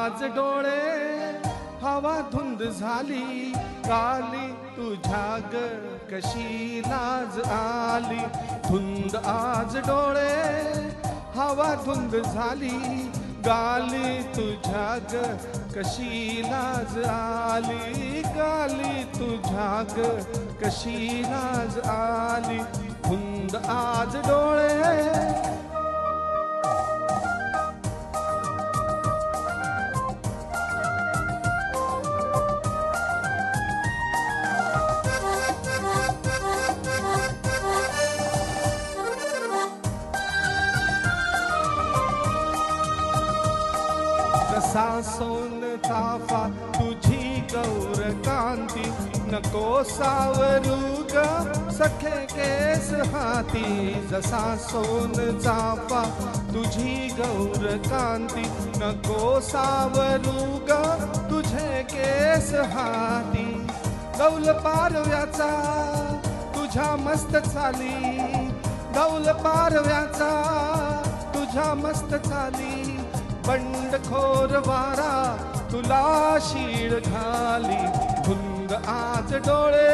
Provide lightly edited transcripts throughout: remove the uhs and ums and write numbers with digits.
आज डोळे हवा धुंद झाली काली तुझ्या ग कशी लाज आली धुंद आज डोळे हवा धुंद झाली गाली तुझ्या ग कशी लाज आली गाली तुझ्या ग कशी लाज आली धुंद आज डोळे जसा सोन चाफा तुझी गौर कांती नको सावरू ग सखे केस हाती जसा सोन चाफा तुझी गौर कांती नको सावरू ग तुझे केस हाती गौल पारव्याचा तुझ्या मस्त चाली गौल पारव्याचा तुझ्या मस्त चाली बंडखोर वारा तुला शीळ घाली धुंद आज डोळे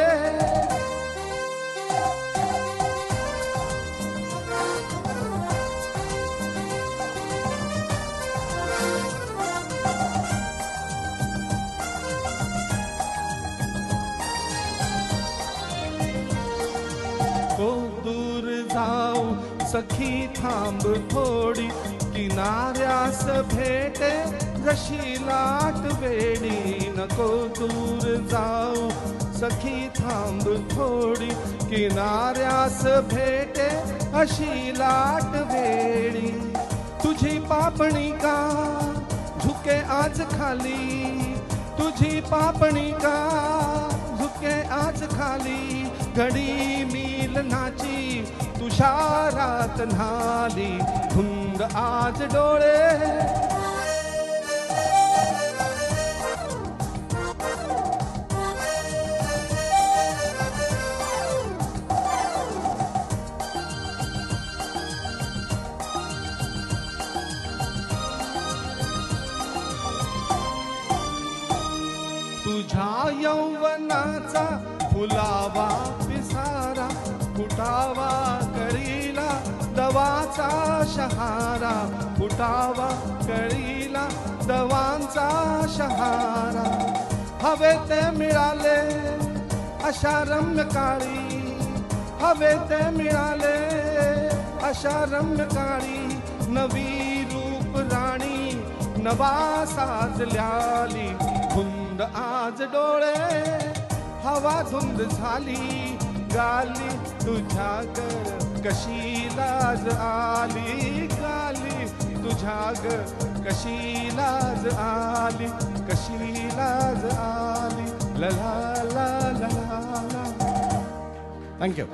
तो दूर जाऊ सखी थांब थोडी किनाऱ्यास भेटे जशी लाट वेडी नको दूर जाऊ सखी थांब थोडी किनाऱ्यास भेटे अशी लाट वेडी तुझी पापणी का झुके आज खाली तुझी पापणी का झुके आज खाली घडी मिलनाची तुषारात न्हाली धुंद आज डोळे तुझ्या यौवनाचा फुलावा पिसारा फुटावा करीला दवाचा शहारा फुटावा कळीला दवांचा शहारा हवे ते मिळाले अशा रम्य काळी हवे ते मिळाले अशा रम्य काळी नवी रूप राणी नवा साजल्याली धुंद आज डोळे हवा धुंद झाली गाली तुझ्या ग कशी लाज आली गाली तुझ्या ग कशी लाज आली कशी लाज आली ला ला ला ला ला. थँक्यू.